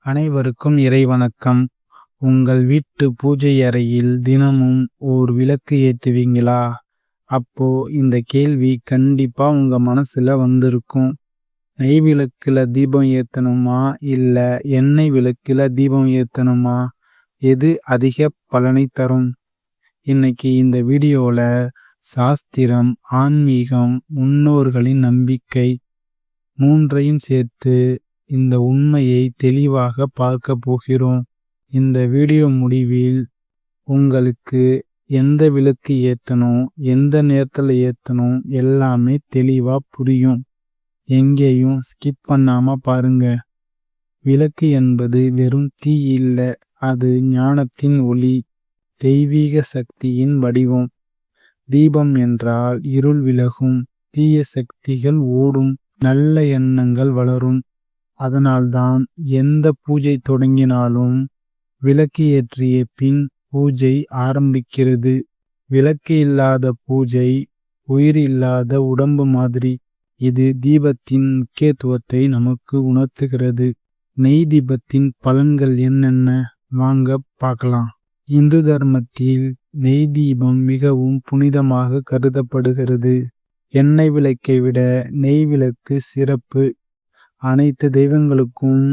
அனைவருக்கும் இறை வணக்கம். உங்கள் வீட்டு பூஜை அறையில் தினமும் ஓர் விளக்கு ஏத்துவீங்களா? அப்போ இந்த கேள்வி கண்டிப்பா உங்க மனசுல வந்திருக்கும். நெய் விளக்குல தீபம் ஏத்தணுமா இல்ல எண்ணெய் விளக்குல தீபம் ஏத்தணுமா? எது அதிக பலனை தரும்? இன்னைக்கு இந்த வீடியோல சாஸ்திரம், ஆன்மீகம், முன்னோர்களின் நம்பிக்கை மூன்றையும் சேர்த்து இந்த உண்மையை தெளிவாக பார்க்க போகிறோம். இந்த வீடியோ முடிவில் உங்களுக்கு எந்த விளக்கு ஏத்தணும், எந்த நேரத்துல ஏத்தணும் எல்லாமே தெளிவா புரியும். எங்கேயும் ஸ்கிப் பண்ணாம பாருங்க. விளக்கு என்பது வெறும் தீ இல்ல, அது ஞானத்தின் ஒளி, தெய்வீக சக்தியின் வடிவம். தீபம் என்றால் இருள் விலகும், தீய சக்திகள் ஓடும், நல்ல எண்ணங்கள் வளரும். அதனால்தான் எந்த பூஜை தொடங்கினாலும் விளக்கு ஏற்றிய பின் பூஜை ஆரம்பிக்கிறது. விளக்கு இல்லாத பூஜை உயிர் இல்லாத உடம்பு மாதிரி. இது தீபத்தின் முக்கியத்துவத்தை நமக்கு உணர்த்துகிறது. நெய் தீபத்தின் பலன்கள் என்னென்ன வாங்க பார்க்கலாம். இந்து தர்மத்தில் நெய் தீபம் மிகவும் புனிதமாக கருதப்படுகிறது. எண்ணெய் விளக்கை விட நெய் விளக்கு சிறப்பு. அனைத்து தெய்வங்களுக்கும்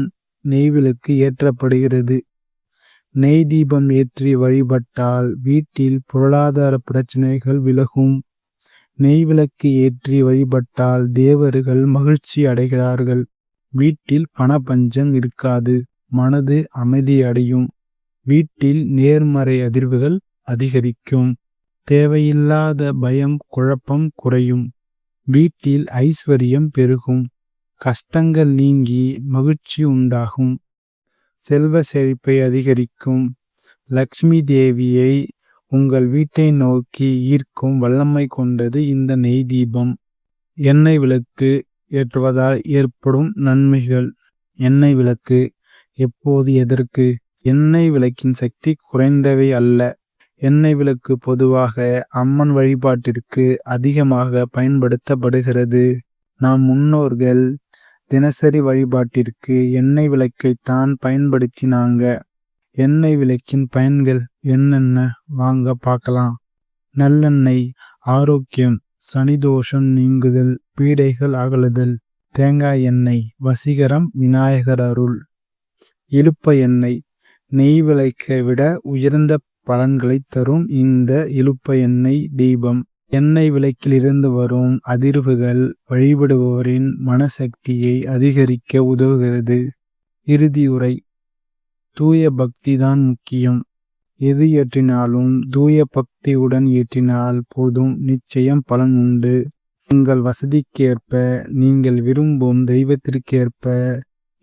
நெய் விளக்கு ஏற்றப்படுகிறது. நெய் தீபம் ஏற்றி வழிபட்டால் வீட்டில் பொருளாதார பிரச்சனைகள் விலகும். நெய் விளக்கு ஏற்றி வழிபட்டால் தேவர்கள் மகிழ்ச்சி அடைகிறார்கள். வீட்டில் பணபஞ்சம் இருக்காது, மனது அமைதியடையும். வீட்டில் நேர்மறை அதிர்வுகள் அதிகரிக்கும். தேவையில்லாத பயம், குழப்பம் குறையும். வீட்டில் ஐஸ்வர்யம் பெருகும். கஷ்டங்கள் நீங்கி மகிழ்ச்சி உண்டாகும். செல்வ செழிப்பை அதிகரிக்கும். லக்ஷ்மி தேவியை உங்கள் வீட்டை நோக்கி ஈர்க்கும் வல்லமை கொண்டது இந்த நெய் தீபம். எண்ணெய் விளக்கு ஏற்றுவதால் ஏற்படும் நன்மைகள். எண்ணெய் விளக்கு எப்போது எதற்கு? எண்ணெய் விளக்கின் சக்தி குறைந்தவை அல்ல. எண்ணெய் விளக்கு பொதுவாக அம்மன் வழிபாட்டிற்கு அதிகமாக பயன்படுத்தப்படுகிறது. நம் முன்னோர்கள் தினசரி வழிபாட்டிற்கு எண்ணெய் விளக்கைத்தான் பயன்படுத்தினாங்க. எண்ணெய் விளக்கின் பயன்கள் என்னென்ன வாங்க பார்க்கலாம். நல்லெண்ணெய் ஆரோக்கியம், சனிதோஷம் நீங்குதல், பீடைகள் அகலுதல். தேங்காய் எண்ணெய் வசீகரம், விநாயகர் அருள். இலுப்ப எண்ணெய் நெய் விளக்கை விட உயர்ந்த பலன்களை தரும் இந்த இலுப்ப எண்ணெய் தீபம். எண்ணெய் விளக்கிலிருந்து வரும் அதிர்வுகள் வழிபடுபவரின் மனசக்தியை அதிகரிக்க உதவுகிறது. இறுதியுரை. தூய பக்தி தான் முக்கியம். எது ஏற்றினாலும் தூய பக்தியுடன் ஏற்றினால் போதும், நிச்சயம் பலன் உண்டு. உங்கள் வசதிக்கேற்ப, நீங்கள் விரும்பும் தெய்வத்திற்கேற்ப,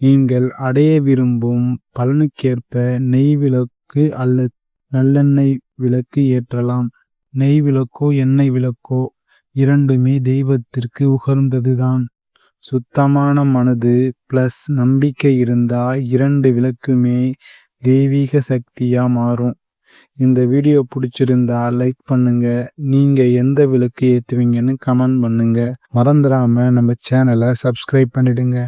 நீங்கள் அடைய விரும்பும் பலனுக்கேற்ப நெய் விளக்கு அல்லது நல்லெண்ணெய் விளக்கு ஏற்றலாம். நெய் விளக்கோ எண்ணெய் விளக்கோ இரண்டுமே தெய்வத்திற்கு உகந்ததுதான். சுத்தமான மனது பிளஸ் நம்பிக்கை இருந்தா இரண்டு விளக்குமே தெய்வீக சக்தியா மாறும். இந்த வீடியோ பிடிச்சிருந்தா லைக் பண்ணுங்க. நீங்க எந்த விளக்கு ஏத்துவீங்கன்னு கமெண்ட் பண்ணுங்க. மறந்துடாம நம்ம சேனலை சப்ஸ்கிரைப் பண்ணிடுங்க.